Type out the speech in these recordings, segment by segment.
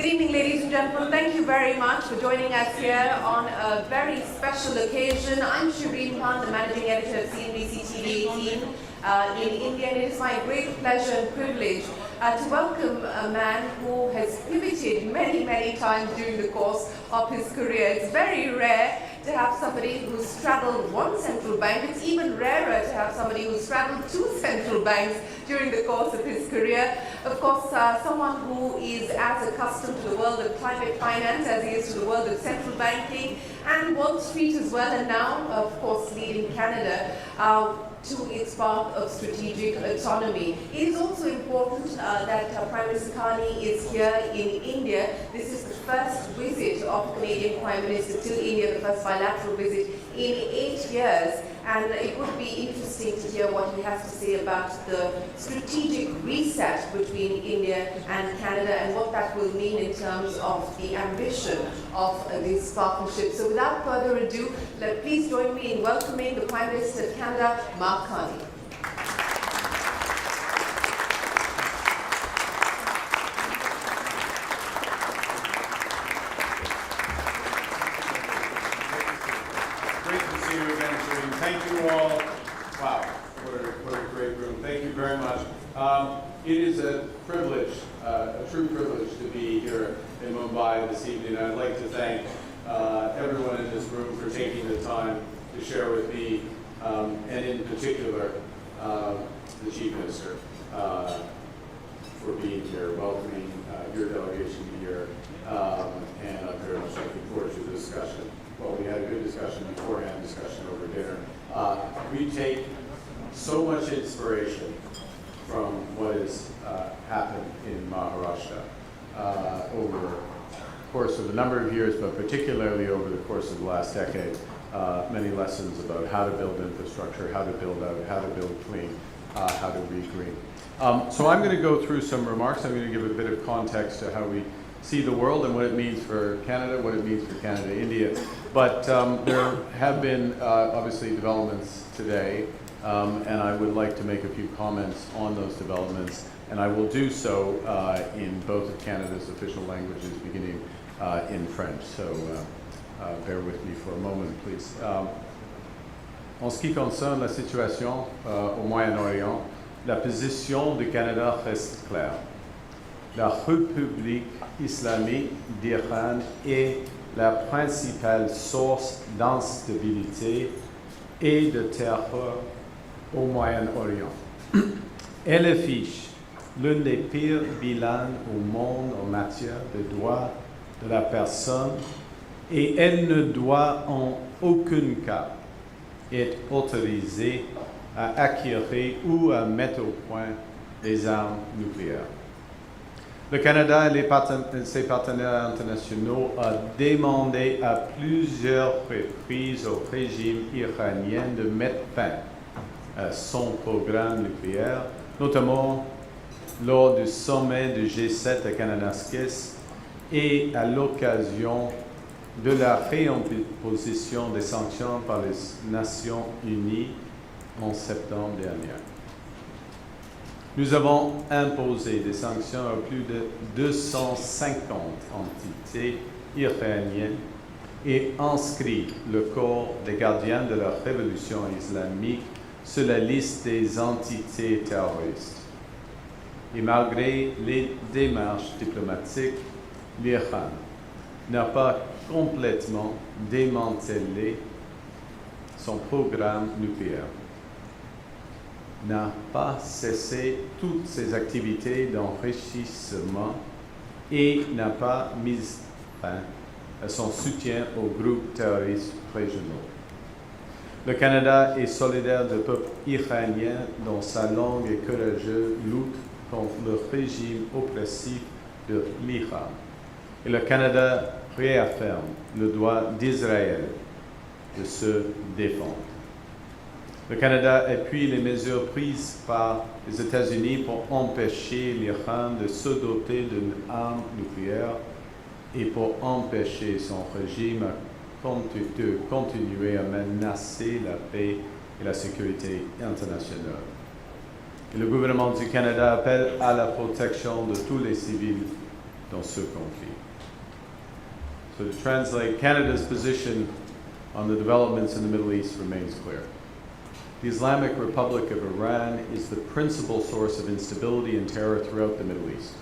Good evening, ladies and gentlemen. Thank you very much for joining us here on a very special occasion. I'm Shireen Khan, the managing editor of CNBC TV 18 in India, and it is my great pleasure and privilege to welcome a man who has pivoted many, many times during the course of his career. It's very rare to have somebody who's straddled one central bank. It's even rarer to have somebody who's straddled two central banks during the course of his career. Of course, someone who is as accustomed to the world of climate finance as he is to the world of central banking and Wall Street as well, and now, of course, leading Canada to its path of strategic autonomy. It is also important that Prime Minister Carney is here in India. This is the first visit of Canadian Prime Minister to India, the first bilateral visit in 8 years. And it would be interesting to hear what he has to say about the strategic reset between India and Canada and what that will mean in terms of the ambition of this partnership. So without further ado, please join me in welcoming the Prime Minister of Canada, Mark Carney. Thank you all. Wow, what a great room. Thank you very much. It is a privilege, a true privilege to be here in Mumbai this evening. I'd like to thank everyone in this room for taking the time to share with me, and in particular, the Chief Minister, for being here, welcoming your delegation here, and I'm very much looking forward to the discussion. Well, we had a good discussion beforehand, discussion over dinner. We take so much inspiration from what has happened in Maharashtra over the course of a number of years, but particularly over the course of the last decade. Many lessons about how to build infrastructure, how to build out, how to build clean, how to be green. So I'm going to go through some remarks. I'm going to give a bit of context to how we see the world and what it means for Canada, what it means for Canada, India. But there have been obviously developments today, and I would like to make a few comments on those developments, and I will do so in both of Canada's official languages, beginning in French. So bear with me for a moment, please. En ce qui concerne la situation au Moyen-Orient, la position du Canada reste claire. La République islamique d'Iran est la principale source d'instabilité et de terreur au Moyen-Orient. Elle affiche l'un des pires bilans au monde en matière de droits de la personne et elle ne doit en aucun cas être autorisée à acquérir ou à mettre au point des armes nucléaires. Le Canada et ses partenaires internationaux ont demandé à plusieurs reprises au régime iranien de mettre fin à son programme nucléaire, notamment lors du sommet du G7 à Kananaskis et à l'occasion de la réimposition des sanctions par les Nations Unies en septembre dernier. Nous avons imposé des sanctions à plus de 250 entités iraniennes et inscrit le corps des gardiens de la révolution islamique sur la liste des entités terroristes. Et malgré les démarches diplomatiques, l'Iran n'a pas complètement démantelé son programme nucléaire, n'a pas cessé toutes ses activités d'enrichissement et n'a pas mis fin à son soutien aux groupes terroristes régionaux. Le Canada est solidaire du peuple iranien dans sa longue et courageuse lutte contre le régime oppressif de l'Iran. Et le Canada réaffirme le droit d'Israël de se défendre. Le Canada appuie les mesures prises par les États-Unis pour empêcher l'Iran de se doter d'une arme nucléaire et pour empêcher son régime de continuer à menacer la paix et la sécurité internationale. Et le gouvernement du Canada appelle à la protection de tous les civils dans ce conflit. So to translate, Canada's position on the developments in the Middle East remains clear. The Islamic Republic of Iran is the principal source of instability and terror throughout the Middle East.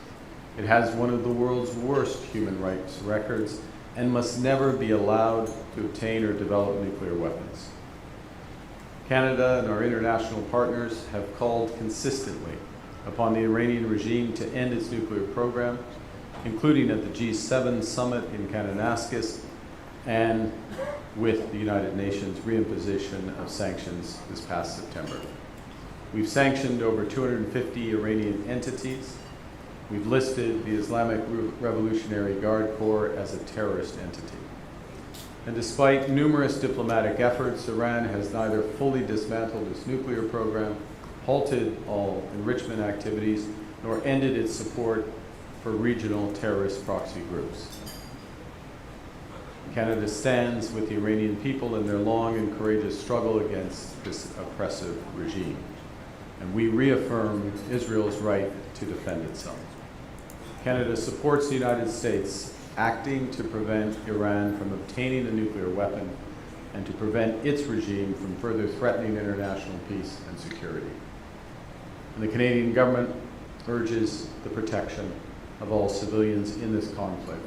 It has one of the world's worst human rights records and must never be allowed to obtain or develop nuclear weapons. Canada and our international partners have called consistently upon the Iranian regime to end its nuclear program, including at the G7 summit in Kananaskis and with the United Nations reimposition of sanctions this past September. We've sanctioned over 250 Iranian entities. We've listed the Islamic Revolutionary Guard Corps as a terrorist entity. And despite numerous diplomatic efforts, Iran has neither fully dismantled its nuclear program, halted all enrichment activities, nor ended its support for regional terrorist proxy groups. Canada stands with the Iranian people in their long and courageous struggle against this oppressive regime. And we reaffirm Israel's right to defend itself. Canada supports the United States acting to prevent Iran from obtaining a nuclear weapon and to prevent its regime from further threatening international peace and security. And the Canadian government urges the protection of all civilians in this conflict.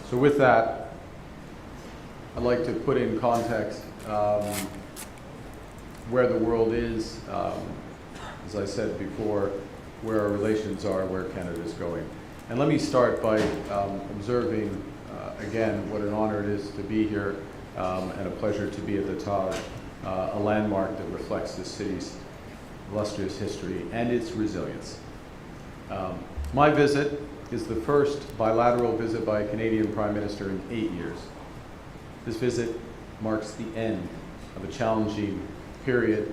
So with that, I'd like to put in context where the world is, as I said before, where our relations are, where Canada is going. And let me start by observing, again, what an honor it is to be here and a pleasure to be at the Taj, a landmark that reflects the city's illustrious history and its resilience. My visit is the first bilateral visit by a Canadian Prime Minister in 8 years. This visit marks the end of a challenging period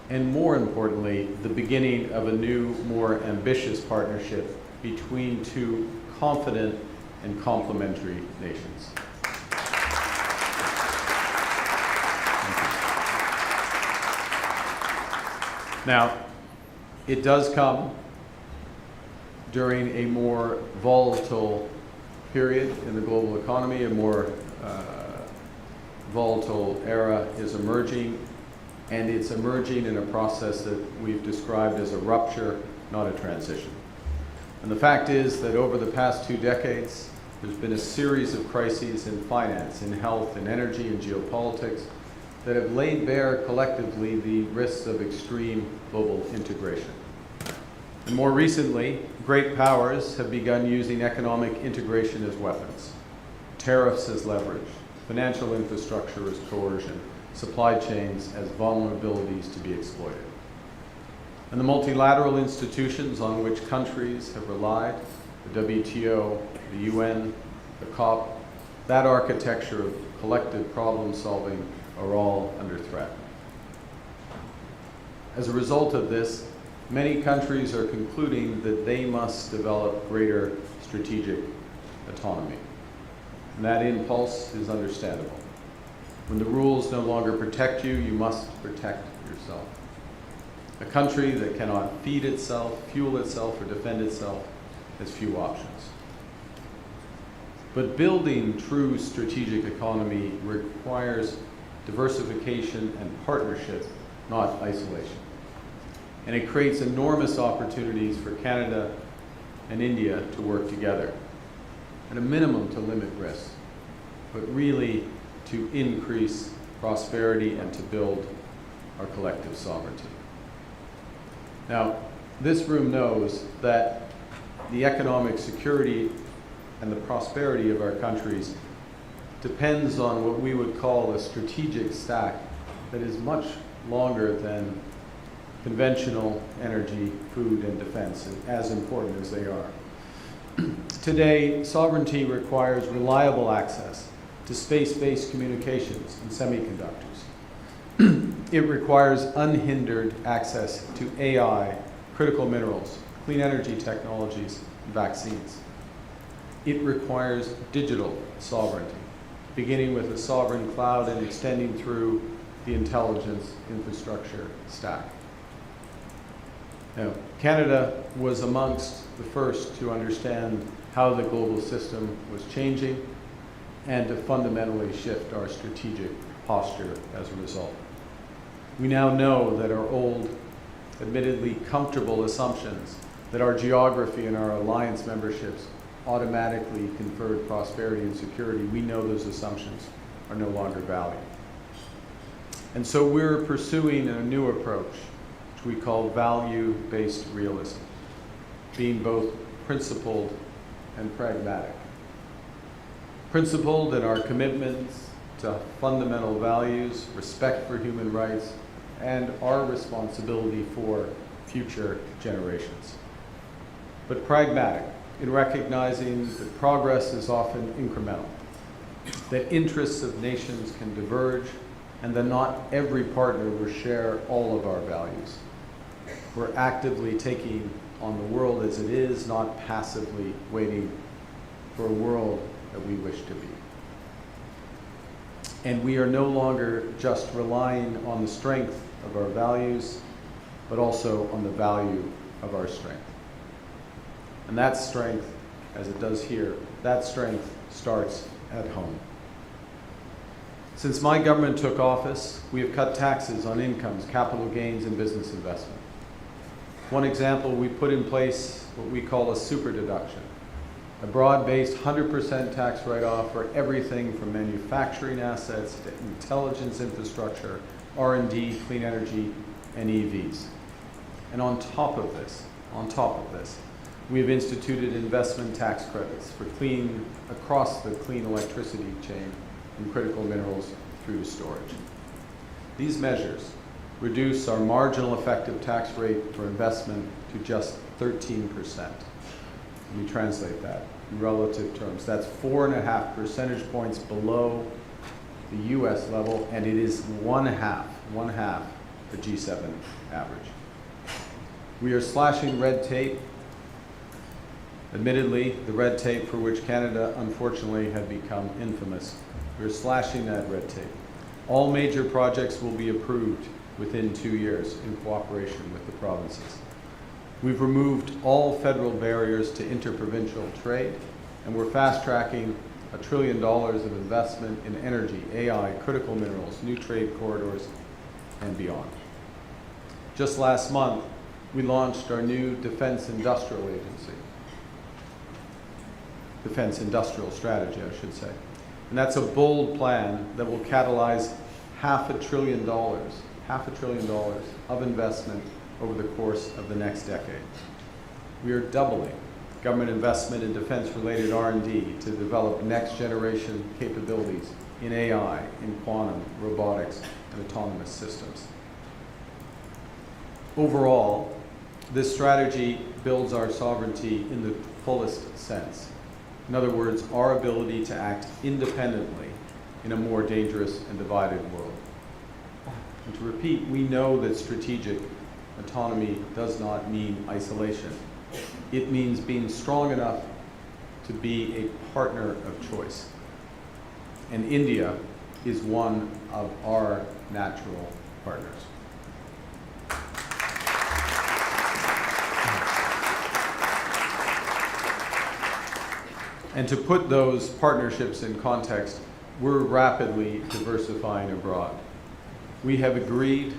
and, more importantly, the beginning of a new, more ambitious partnership between two confident and complementary nations. Now, it does come during a more volatile period in the global economy. A more volatile era is emerging, and it's emerging in a process that we've described as a rupture, not a transition. And the fact is that over the past 2 decades, there's been a series of crises in finance, in health, in energy, and geopolitics that have laid bare collectively the risks of extreme global integration. And more recently, great powers have begun using economic integration as weapons, tariffs as leverage, financial infrastructure as coercion, supply chains as vulnerabilities to be exploited. And the multilateral institutions on which countries have relied, the WTO, the UN, the COP, that architecture of collective problem solving are all under threat. As a result of this, many countries are concluding that they must develop greater strategic autonomy. And that impulse is understandable. When the rules no longer protect you, you must protect yourself. A country that cannot feed itself, fuel itself, or defend itself has few options. But building true strategic autonomy requires diversification and partnership, not isolation. And it creates enormous opportunities for Canada and India to work together, at a minimum to limit risk, but really to increase prosperity and to build our collective sovereignty. Now, this room knows that the economic security and the prosperity of our countries depends on what we would call a strategic stack that is much longer than conventional energy, food, and defense, as important as they are. Today, sovereignty requires reliable access to space-based communications and semiconductors. It requires unhindered access to AI, critical minerals, clean energy technologies, and vaccines. It requires digital sovereignty, beginning with a sovereign cloud and extending through the intelligence infrastructure stack. Now, Canada was amongst the first to understand how the global system was changing and to fundamentally shift our strategic posture as a result. We now know that our old, admittedly comfortable assumptions that our geography and our alliance memberships automatically conferred prosperity and security, we know those assumptions are no longer valid. And so we're pursuing a new approach, which we call value-based realism, being both principled and pragmatic. Principled in our commitments to fundamental values, respect for human rights, and our responsibility for future generations. But pragmatic in recognizing that progress is often incremental, that interests of nations can diverge, and that not every partner will share all of our values. We're actively taking on the world as it is, not passively waiting for a world that we wish to be. And we are no longer just relying on the strength of our values, but also on the value of our strength. And that strength, as it does here, that strength starts at home. Since my government took office, we have cut taxes on incomes, capital gains, and business investment. One example, we put in place what we call a super deduction, a broad-based 100% tax write-off for everything from manufacturing assets to intelligence infrastructure, R&D, clean energy, and EVs. And on top of this, we have instituted investment tax credits for across the clean electricity chain from critical minerals through to storage. These measures reduce our marginal effective tax rate for investment to just 13%. Let me translate that in relative terms. That's 4.5 percentage points below the US level, and it is one half the G7 average. We are slashing red tape. Admittedly, the red tape for which Canada unfortunately had become infamous. We're slashing that red tape. All major projects will be approved within 2 years in cooperation with the provinces. We've removed all federal barriers to interprovincial trade, and we're fast-tracking $1 trillion of investment in energy, AI, critical minerals, new trade corridors, and beyond. Just last month, we launched our new Defense Industrial Agency. Defense Industrial Strategy, I should say. And that's a bold plan that will catalyze $500 billion of investment over the course of the next decade. We are doubling government investment in defense-related R&D to develop next-generation capabilities in AI, in quantum, robotics, and autonomous systems. Overall, this strategy builds our sovereignty in the fullest sense. In other words, our ability to act independently in a more dangerous and divided world. And to repeat, we know that strategic autonomy does not mean isolation. It means being strong enough to be a partner of choice. And India is one of our natural partners. And to put those partnerships in context, we're rapidly diversifying abroad. We have agreed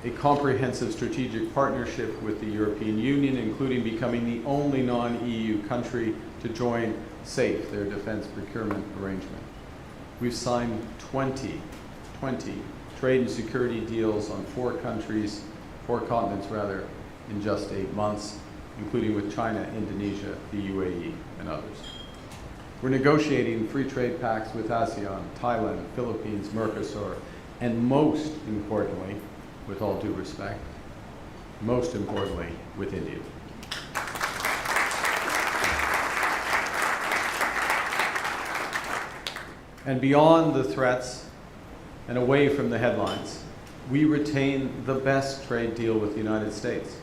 a comprehensive strategic partnership with the European Union, including becoming the only non-EU country to join SAFE, their defense procurement arrangement. We've signed 20 trade and security deals on 4 continents in just 8 months, including with China, Indonesia, the UAE, and others. We're negotiating free trade pacts with ASEAN, Thailand, Philippines, Mercosur, and most importantly, with all due respect, most importantly, with India. And beyond the threats and away from the headlines, we retain the best trade deal with the United States.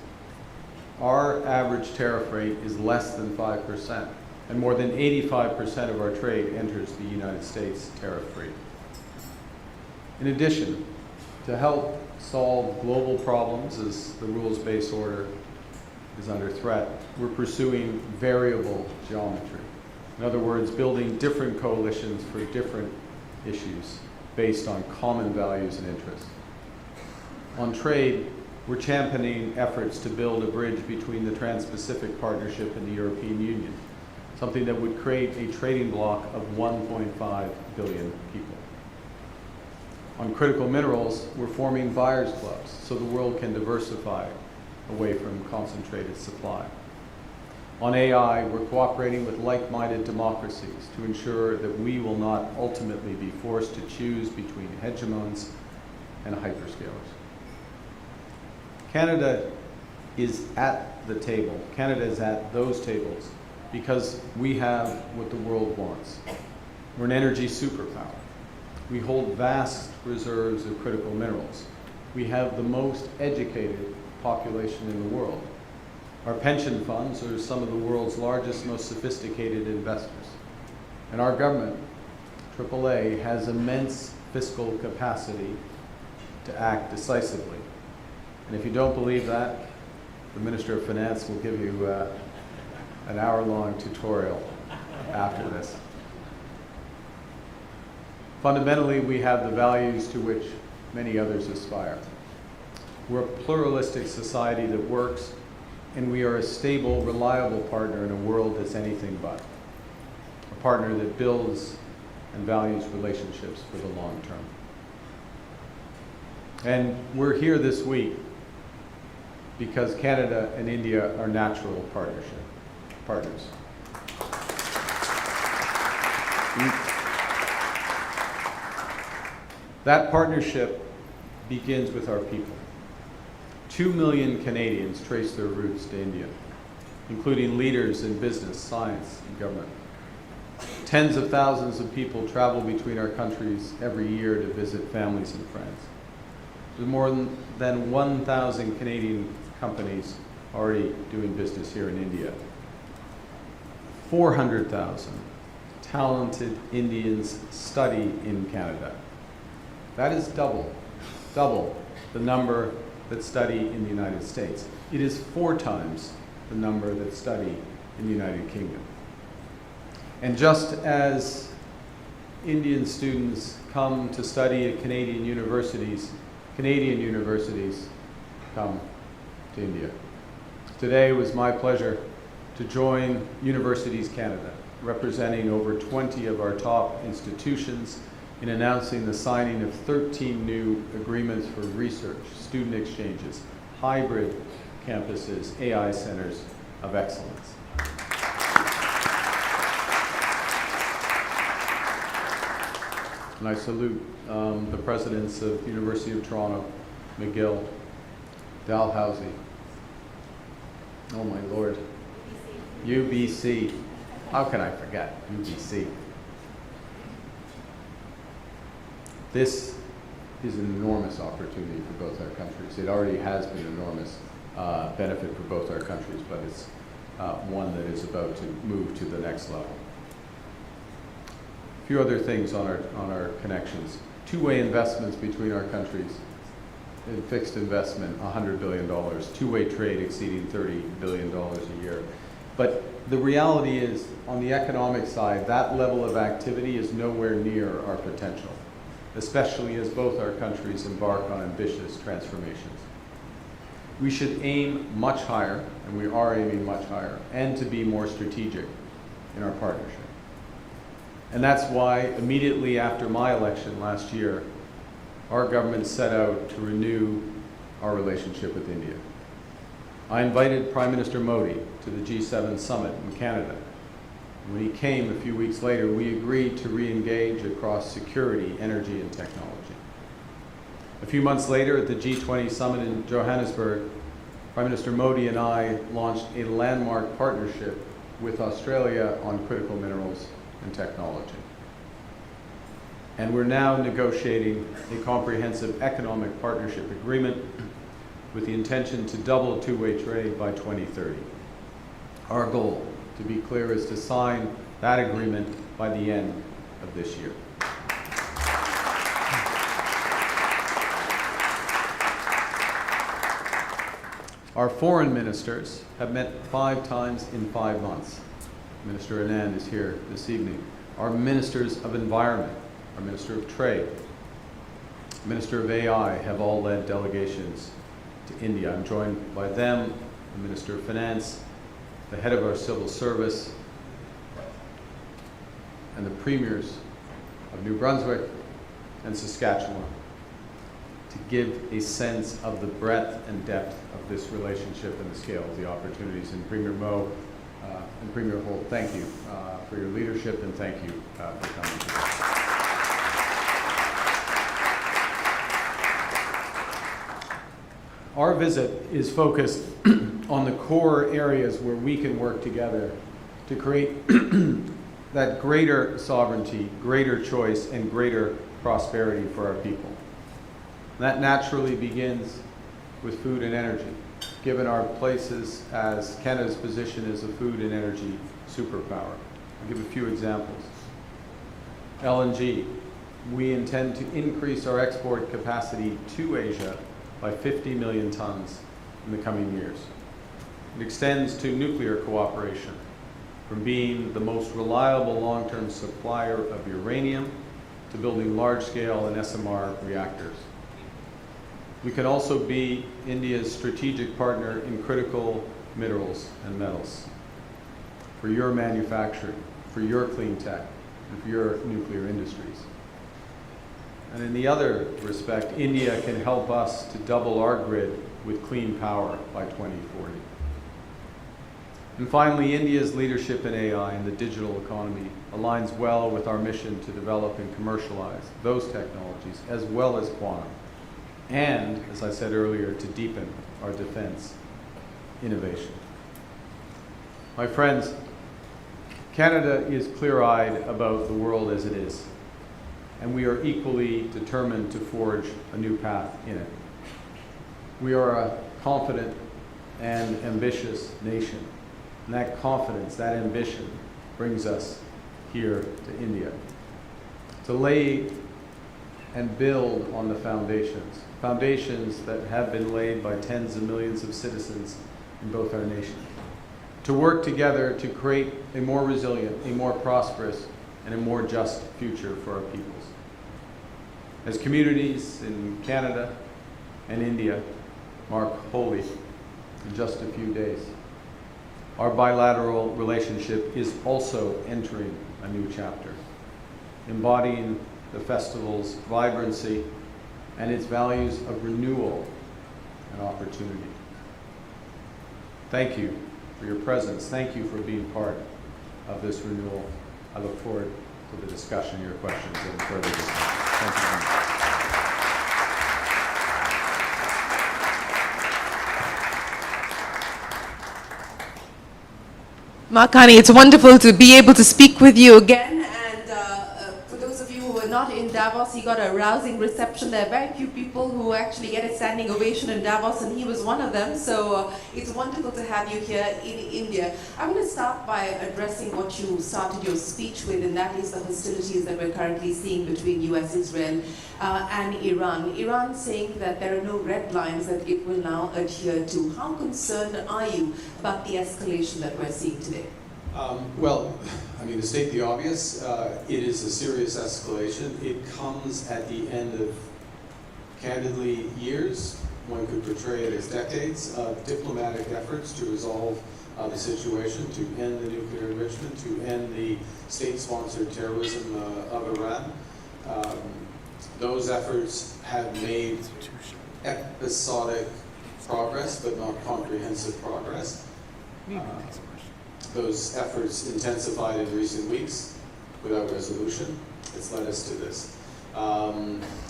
Our average tariff rate is less than 5%, and more than 85% of our trade enters the United States tariff-free. In addition, to help solve global problems as the rules-based order is under threat, we're pursuing variable geometry. In other words, building different coalitions for different issues based on common values and interests. On trade, we're championing efforts to build a bridge between the Trans-Pacific Partnership and the European Union, something that would create a trading bloc of 1.5 billion people. On critical minerals, we're forming buyers clubs so the world can diversify away from concentrated supply. On AI, we're cooperating with like-minded democracies to ensure that we will not ultimately be forced to choose between hegemons and hyperscalers. Canada is at the table. Canada is at those tables because we have what the world wants. We're an energy superpower. We hold vast reserves of critical minerals. We have the most educated population in the world. Our pension funds are some of the world's largest, most sophisticated investors. And our government, AAA, has immense fiscal capacity to act decisively. And if you don't believe that, the Minister of Finance will give you an hour-long tutorial after this. Fundamentally, we have the values to which many others aspire. We're a pluralistic society that works, and we are a stable, reliable partner in a world that's anything but. A partner that builds and values relationships for the long term. And we're here this week because Canada and India are natural partners. That partnership begins with our people. 2 million Canadians trace their roots to India, including leaders in business, science, and government. Tens of thousands of people travel between our countries every year to visit families and friends. There's more than 1,000 Canadian companies already doing business here in India. 400,000 talented Indians study in Canada. That is double the number that study in the United States. It is 4 times the number that study in the United Kingdom. And just as Indian students come to study at Canadian universities come to India. Today it was my pleasure to join Universities Canada, representing over 20 of our top institutions in announcing the signing of 13 new agreements for research, student exchanges, hybrid campuses, AI centers of excellence. And I salute the presidents of University of Toronto, McGill, Dalhousie, oh my Lord, UBC. How can I forget UBC? This is an enormous opportunity for both our countries. It already has been an enormous benefit for both our countries, but it's one that is about to move to the next level. A few other things on our connections. Two-way investments between our countries. In fixed investment, $100 billion. Two-way trade exceeding $30 billion a year. But the reality is, on the economic side, that level of activity is nowhere near our potential, especially as both our countries embark on ambitious transformations. We should aim much higher, and we are aiming much higher, and to be more strategic in our partnership. And that's why, immediately after my election last year, our government set out to renew our relationship with India. I invited Prime Minister Modi to the G7 summit in Canada. When he came a few weeks later, we agreed to re-engage across security, energy, and technology. A few months later, at the G20 summit in Johannesburg, Prime Minister Modi and I launched a landmark partnership with Australia on critical minerals and technology. And we're now negotiating a comprehensive economic partnership agreement with the intention to double two-way trade by 2030. Our goal, to be clear, is to sign that agreement by the end of this year. Our foreign ministers have met 5 times in 5 months. Minister Anand is here this evening. Our ministers of environment, our minister of trade, minister of AI have all led delegations to India. I'm joined by them, the minister of finance, the head of our civil service, and the premiers of New Brunswick and Saskatchewan to give a sense of the breadth and depth of this relationship and the scale of the opportunities. And Premier Moe and Premier Holt, thank you for your leadership, and thank you for coming today. Our visit is focused on the core areas where we can work together to create that greater sovereignty, greater choice, and greater prosperity for our people. That naturally begins with food and energy, given our places as Canada's position as a food and energy superpower. I'll give a few examples. LNG. We intend to increase our export capacity to Asia by 50 million tons in the coming years. It extends to nuclear cooperation, from being the most reliable long-term supplier of uranium to building large-scale and SMR reactors. We can also be India's strategic partner in critical minerals and metals for your manufacturing, for your clean tech, and for your nuclear industries. And in the other respect, India can help us to double our grid with clean power by 2040. And finally, India's leadership in AI and the digital economy aligns well with our mission to develop and commercialize those technologies as well as quantum. And, as I said earlier, to deepen our defense innovation. My friends, Canada is clear-eyed about the world as it is, and we are equally determined to forge a new path in it. We are a confident and ambitious nation, and that confidence, that ambition, brings us here to India to lay and build on the foundations that have been laid by tens of millions of citizens in both our nations, to work together to create a more resilient, a more prosperous, and a more just future for our peoples. As communities in Canada and India mark Holi in just a few days, our bilateral relationship is also entering a new chapter, embodying the festival's vibrancy and its values of renewal and opportunity. Thank you for your presence. Thank you for being part of this renewal. I look forward to the discussion, your questions, and further discussion. Thank you very much. Mark Carney, it's wonderful to be able to speak with you again. And for those of you who were not in Davos, he got a rousing reception. There are very few people who actually get a standing ovation in Davos, and he was one of them. So it's wonderful to have you here in India. I want to start by addressing what you started your speech with, and that is the hostilities that we're currently seeing between US, Israel, and Iran. Iran saying that there are no red lines that it will now adhere to. How concerned are you about the escalation that we're seeing today? Well, I mean, to state the obvious, it is a serious escalation. It comes at the end of, candidly, years. One could portray it as decades of diplomatic efforts to resolve the situation, to end the nuclear enrichment, to end the state-sponsored terrorism of Iran. Those efforts have made episodic progress, but not comprehensive progress. Those efforts intensified in recent weeks without resolution. It's led us to this.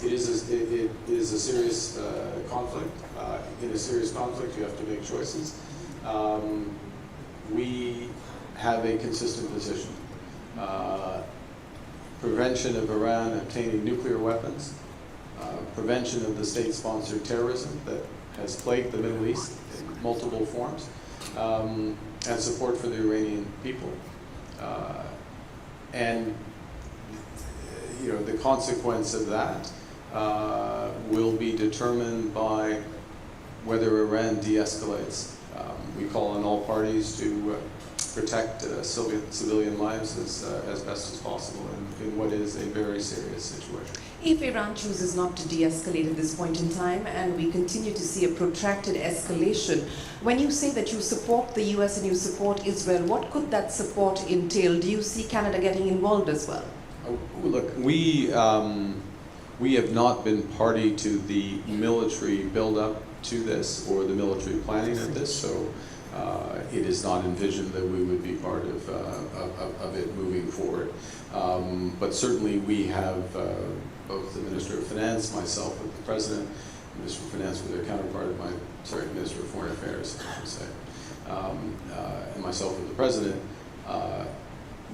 It is a serious conflict. In a serious conflict, you have to make choices. We have a consistent position. Prevention of Iran obtaining nuclear weapons, prevention of the state-sponsored terrorism that has plagued the Middle East in multiple forms, and support for the Iranian people. And the consequence of that will be determined by whether Iran de-escalates. We call on all parties to protect civilian lives as best as possible in what is a very serious situation. If Iran chooses not to de-escalate at this point in time and we continue to see a protracted escalation, when you say that you support the US and you support Israel, what could that support entail? Do you see Canada getting involved as well? Look, we have not been party to the military buildup to this or the military planning of this, so it is not envisioned that we would be part of it moving forward. But certainly we have both the Minister of Finance, myself with the President, Minister of Finance with their counterpart, Minister of Foreign Affairs, I should say, and myself with the President.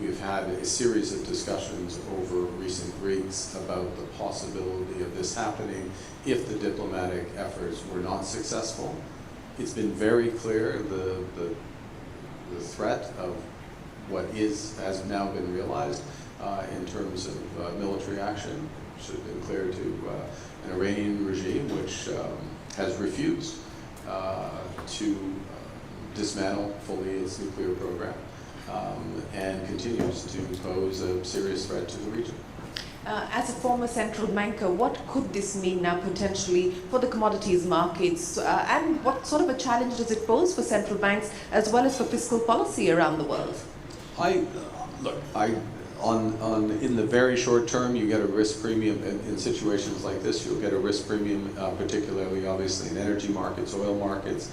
We've had a series of discussions over recent weeks about the possibility of this happening if the diplomatic efforts were not successful. It's been very clear, the threat of what has now been realized in terms of military action should have been clear to an Iranian regime which has refused to dismantle fully its nuclear program and continues to pose a serious threat to the region. As a former central banker, what could this mean now potentially for the commodities markets, and what sort of a challenge does it pose for central banks as well as for fiscal policy around the world? In the very short term, you get a risk premium in situations like this. You'll get a risk premium, particularly obviously in energy markets, oil markets.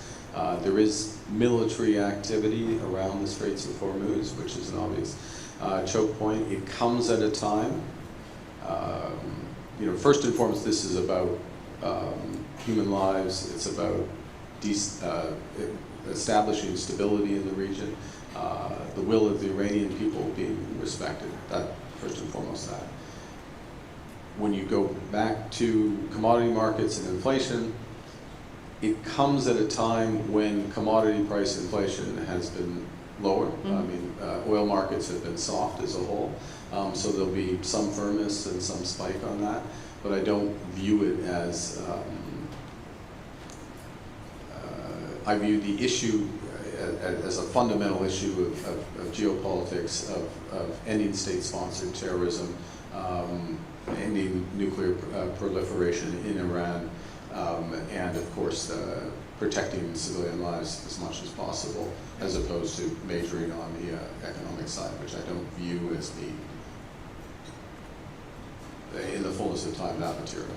There is military activity around the Straits of Hormuz, which is an obvious choke point. It comes at a time. First and foremost, this is about human lives. It's about establishing stability in the region, the will of the Iranian people being respected. That first and foremost. That. When you go back to commodity markets and inflation, it comes at a time when commodity price inflation has been lower. I mean, oil markets have been soft as a whole. So there'll be some firmness and some spike on that, but I don't view it as, I view the issue as a fundamental issue of geopolitics, of ending state-sponsored terrorism, ending nuclear proliferation in Iran, and of course protecting civilian lives as much as possible, as opposed to majoring on the economic side, which I don't view as in the fullness of time, that material.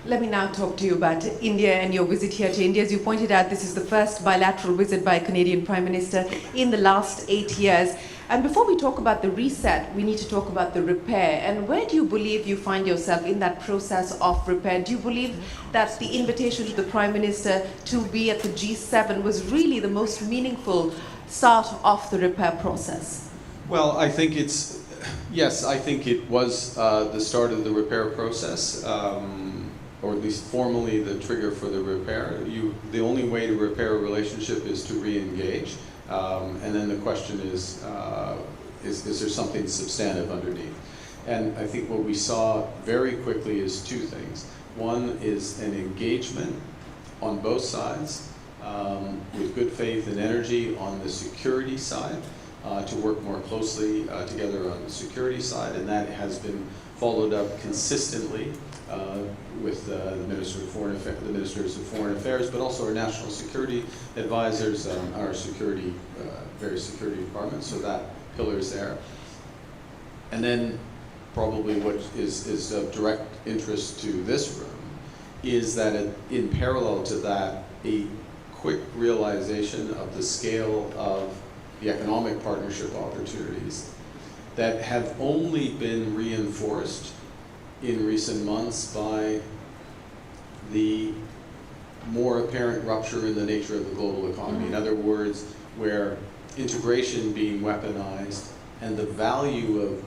Let me now talk to you about India and your visit here to India. As you pointed out, this is the first bilateral visit by a Canadian Prime Minister in the last 8 years. And before we talk about the reset, we need to talk about the repair. And where do you believe you find yourself in that process of repair? Do you believe that the invitation to the Prime Minister to be at the G7 was really the most meaningful start of the repair process? Well, I think yes, I think it was the start of the repair process, or at least formally the trigger for the repair. The only way to repair a relationship is to re-engage. And then the question is there something substantive underneath? And I think what we saw very quickly is two things. One is an engagement on both sides with good faith and energy on the security side to work more closely together on the security side, and that has been followed up consistently with the Ministers of Foreign Affairs, but also our national security advisors, our various security departments. So that pillar is there. And then probably what is of direct interest to this room is that in parallel to that, a quick realization of the scale of the economic partnership opportunities that have only been reinforced in recent months by the more apparent rupture in the nature of the global economy. In other words, where integration being weaponized and the value of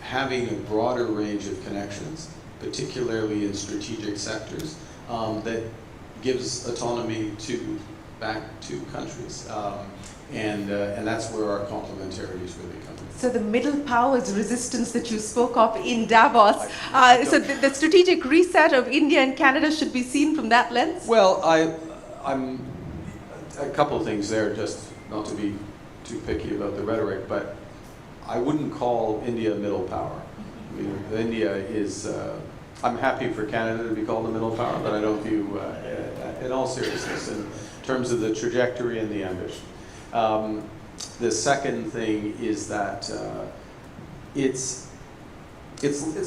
having a broader range of connections, particularly in strategic sectors, that gives autonomy to back two countries. And that's where our complementarities really come in. So the middle powers resistance that you spoke of in Davos, so the strategic reset of India and Canada should be seen from that lens? Well, I'm a couple of things there, just not to be too picky about the rhetoric, but I wouldn't call India a middle power. I mean, India is, I'm happy for Canada to be called a middle power, but I don't view, in all seriousness, in terms of the trajectory and the ambition. The second thing is that it's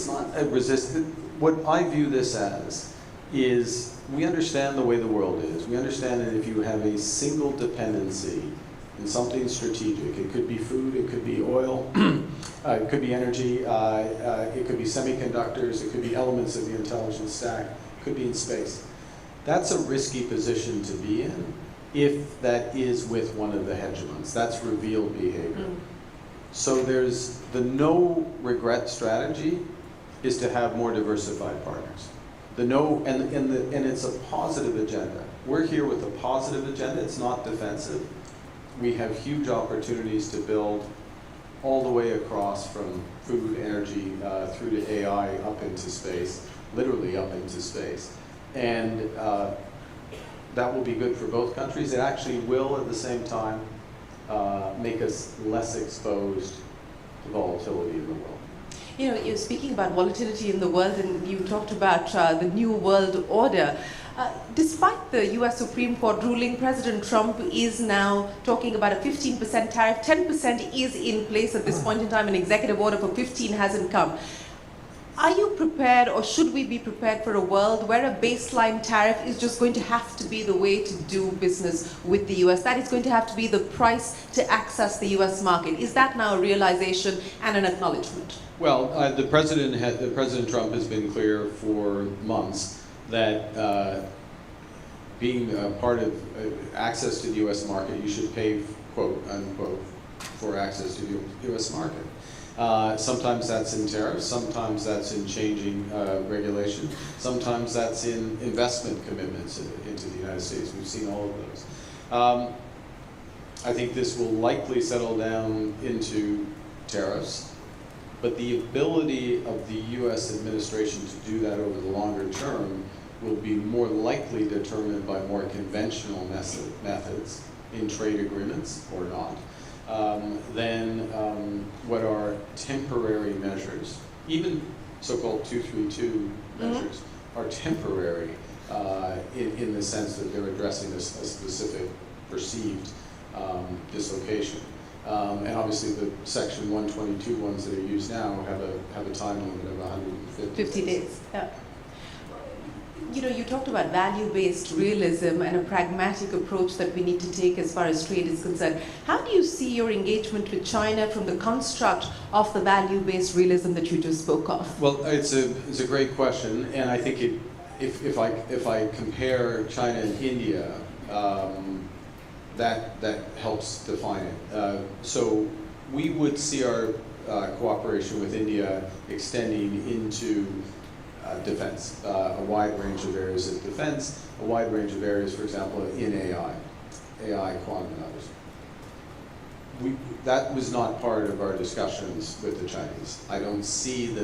not a resistance. What I view this as is we understand the way the world is. We understand that if you have a single dependency in something strategic, it could be food, it could be oil, it could be energy, it could be semiconductors, it could be elements of the intelligence stack, it could be in space. That's a risky position to be in if that is with one of the hegemons. That's revealed behavior. So there's the no regret strategy is to have more diversified partners. The no, and it's a positive agenda. We're here with a positive agenda. It's not defensive. We have huge opportunities to build all the way across from food, energy, through to AI, up into space, literally up into space. And that will be good for both countries. It actually will, at the same time, make us less exposed to volatility in the world. You know, you're speaking about volatility in the world, and you talked about the new world order. Despite the US Supreme Court ruling, President Trump is now talking about a 15% tariff. 10% is in place at this point in time. An executive order for 15 hasn't come. Are you prepared, or should we be prepared for a world where a baseline tariff is just going to have to be the way to do business with the US? That is going to have to be the price to access the US market. Is that now a realization and an acknowledgement? Well, President Trump has been clear for months that being a part of access to the U.S. market, you should pay, quote unquote, for access to the U.S. market. Sometimes that's in tariffs, sometimes that's in changing regulation, sometimes that's in investment commitments into the United States. We've seen all of those. I think this will likely settle down into tariffs, but the ability of the U.S. administration to do that over the longer term will be more likely determined by more conventional methods in trade agreements or not, than what are temporary measures. Even so-called 232 measures are temporary in the sense that they're addressing a specific perceived dislocation. And obviously the Section 122 ones that are used now have a time limit of 150 days. Yeah. You know, you talked about value-based realism and a pragmatic approach that we need to take as far as trade is concerned. How do you see your engagement with China from the construct of the value-based realism that you just spoke of? Well, it's a great question, and I think if I compare China and India, that helps define it. So we would see our cooperation with India extending into defense, a wide range of areas of defense, a wide range of areas, for example, in AI, quantum and others. That was not part of our discussions with the Chinese. I don't see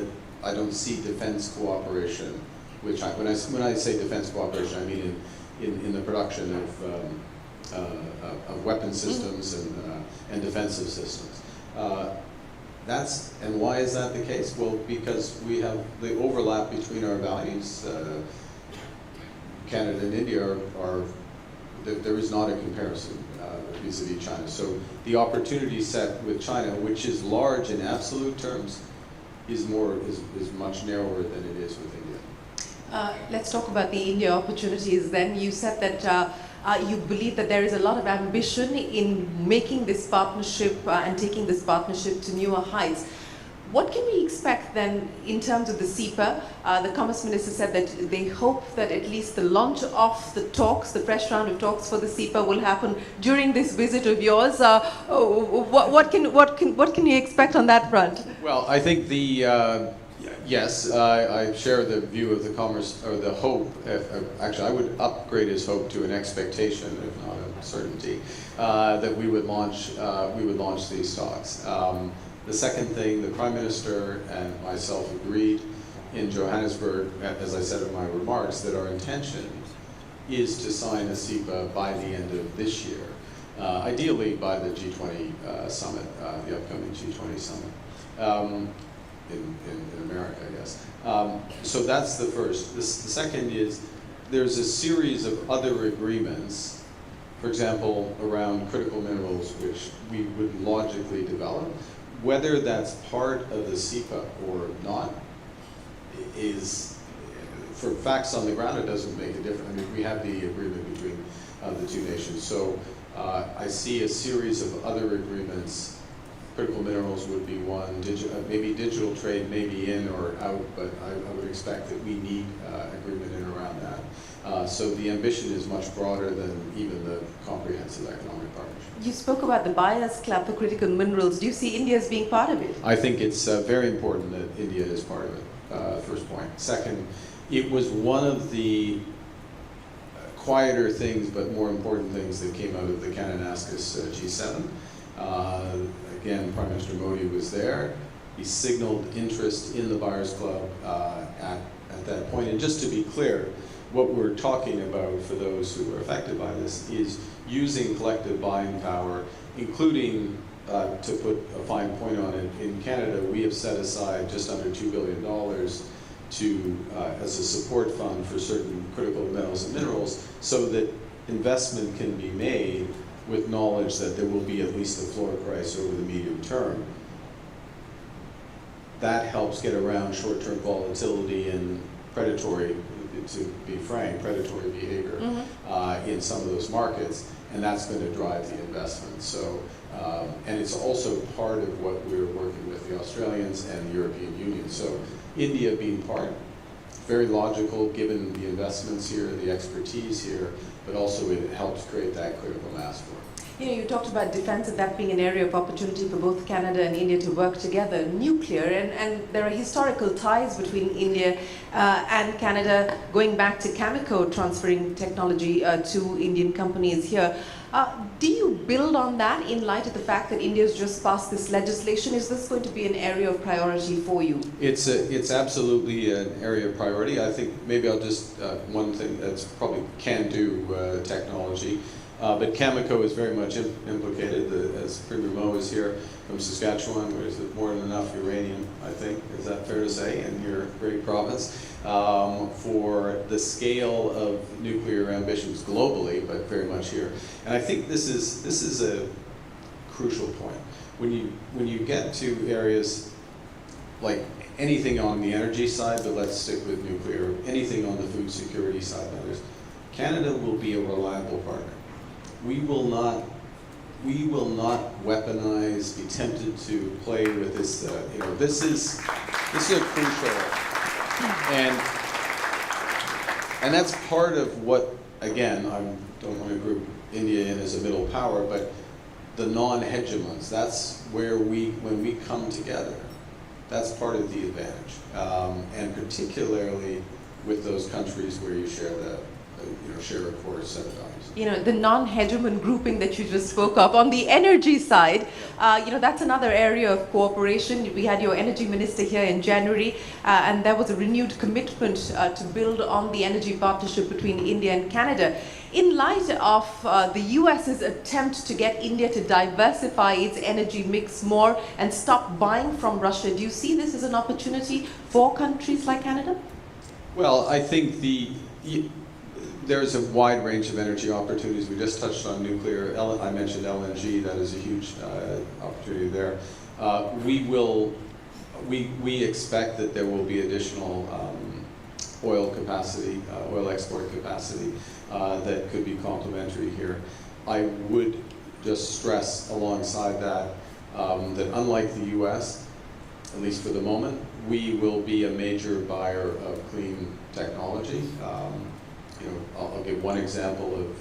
defense cooperation with China. When I say defense cooperation, I mean in the production of weapon systems and defensive systems. And why is that the case? Well, because we have the overlap between our values. Canada and India there is not a comparison vis-a-vis China. So the opportunity set with China, which is large in absolute terms, is much narrower than it is with India. Let's talk about the India opportunities then. You said that you believe that there is a lot of ambition in making this partnership and taking this partnership to newer heights. What can we expect then in terms of the CEPA? The Commerce Minister said that they hope that at least the launch of the talks, the fresh round of talks for the CEPA will happen during this visit of yours. What can you expect on that front? Well, I think Yes, I share the view of the commerce, or the hope, actually I would upgrade his hope to an expectation, if not a certainty, that we would launch these talks. The second thing, the Prime Minister and myself agreed in Johannesburg, as I said in my remarks, that our intention is to sign a CEPA by the end of this year, ideally by the G20 summit, the upcoming G20 summit. In America, I guess. So that's the first. The second is there's a series of other agreements, for example, around critical minerals, which we would logically develop. Whether that's part of the CEPA or not is, for facts on the ground, it doesn't make a difference. I mean, we have the agreement between the two nations. So I see a series of other agreements. Critical minerals would be one, maybe digital trade may be in or out, but I would expect that we need agreement in around that. So the ambition is much broader than even the comprehensive economic partnership. You spoke about the buyers club for critical minerals. Do you see India as being part of it? I think it's very important that India is part of it, first point. Second, it was one of the quieter things, but more important things that came out of the Kananaskis G7. Again, Prime Minister Modi was there. He signaled interest in the Buyers Club at that point. And just to be clear, what we're talking about for those who are affected by this is using collective buying power, including, to put a fine point on it, in Canada, we have set aside just under $2 billion as a support fund for certain critical metals and minerals so that investment can be made with knowledge that there will be at least a floor price over the medium term. That helps get around short-term volatility and predatory, to be frank, predatory behavior in some of those markets, and that's going to drive the investment. So, and it's also part of what we're working with the Australians and the European Union. So India being part, very logical given the investments here, the expertise here, but also it helps create that critical mass for it. You know, you talked about defense and that being an area of opportunity for both Canada and India to work together. Nuclear, and there are historical ties between India and Canada going back to Cameco transferring technology to Indian companies here. Do you build on that in light of the fact that India's just passed this legislation? Is this going to be an area of priority for you? It's absolutely an area of priority. I think maybe I'll just, one thing that's probably can-do technology, but Cameco is very much implicated. As Premier Mo is here from Saskatchewan, where there's more than enough uranium, I think, is that fair to say, in your great province, for the scale of nuclear ambitions globally, but very much here. And I think this is a crucial point. When you get to areas like anything on the energy side, but let's stick with nuclear, anything on the food security side and others, Canada will be a reliable partner. We will not weaponize, be tempted to play with this. This is a crucial, and that's part of what, again, I don't want to group India in as a middle power, but the non-hegemons. That's where when we come together, that's part of the advantage, and particularly with those countries where you share share a core set of values. You know, the non-hegemon grouping that you just spoke of on the energy side, that's another area of cooperation. We had your energy minister here in January, and there was a renewed commitment to build on the energy partnership between India and Canada. In light of the US's attempt to get India to diversify its energy mix more and stop buying from Russia, do you see this as an opportunity for countries like Canada? Well, I think there's a wide range of energy opportunities. We just touched on nuclear. I mentioned LNG. That is a huge opportunity there. We expect that there will be additional oil capacity, oil export capacity that could be complementary here. I would just stress alongside that that unlike the U.S., at least for the moment, we will be a major buyer of clean technology. I'll give one example of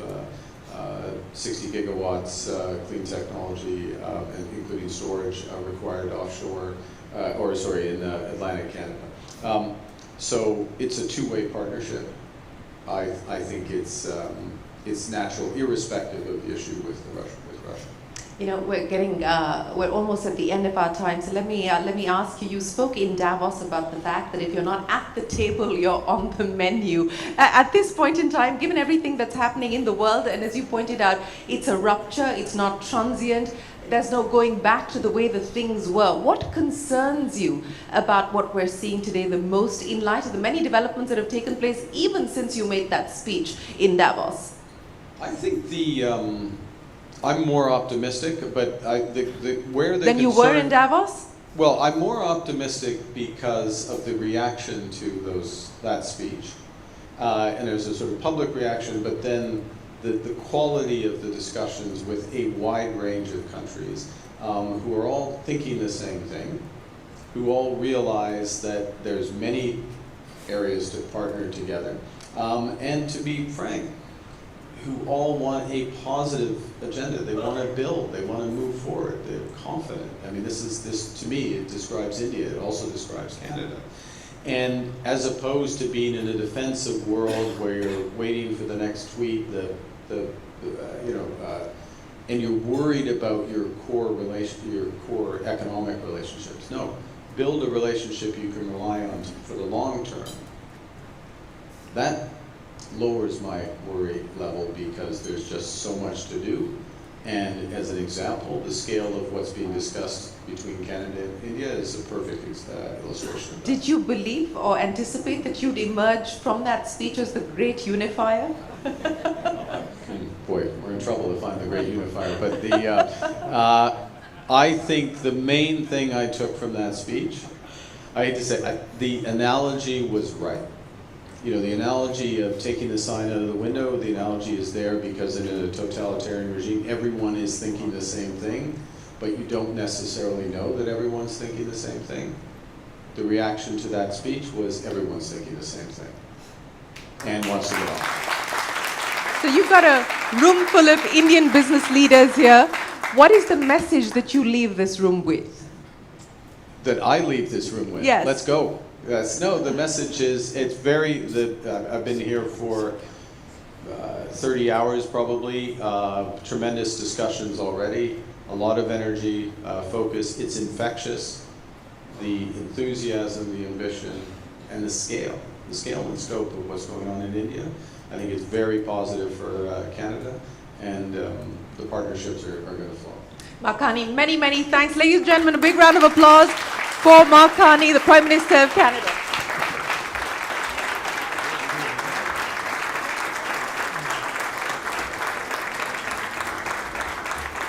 60 gigawatts clean technology, and including storage required offshore, in Atlantic Canada. So it's a two-way partnership. I think it's natural, irrespective of the issue with Russia. You know, we're almost at the end of our time, so let me ask you, you spoke in Davos about the fact that if you're not at the table, you're on the menu. At this point in time, given everything that's happening in the world, and as you pointed out, it's a rupture, it's not transient, there's no going back to the way that things were. What concerns you about what we're seeing today the most in light of the many developments that have taken place even since you made that speech in Davos? I think I'm more optimistic, but where the Than you were in Davos? Well, I'm more optimistic because of the reaction to that speech. And there's a sort of public reaction, but then the quality of the discussions with a wide range of countries who are all thinking the same thing, who all realize that there's many areas to partner together, and to be frank, who all want a positive agenda. They want to build, they want to move forward, they're confident. I mean, this to me, it describes India, it also describes Canada. And as opposed to being in a defensive world where you're waiting for the next tweet, and you're worried about your core economic relationships. No, build a relationship you can rely on for the long term. That lowers my worry level because there's just so much to do. And as an example, the scale of what's being discussed between Canada and India is a perfect illustration of that. Did you believe or anticipate that you'd emerge from that speech as the great unifier? Boy, we're in trouble if I'm the great unifier. But I think the main thing I took from that speech, I hate to say, the analogy was right. You know, the analogy of taking the sign out of the window, the analogy is there because in a totalitarian regime, everyone is thinking the same thing, but you don't necessarily know that everyone's thinking the same thing. The reaction to that speech was everyone's thinking the same thing and wants to get off. So you've got a room full of Indian business leaders here. What is the message that you leave this room with? That I leave this room with? Yes. Let's go. Yes. No, the message is, I've been here for 30 hours probably, tremendous discussions already, a lot of energy, focus. It's infectious, the enthusiasm, the ambition, and the scale and scope of what's going on in India. I think it's very positive for Canada, and the partnerships are going to flow. Mark Carney, many, many thanks. Ladies and gentlemen, a big round of applause for Mark Carney, the Prime Minister of Canada.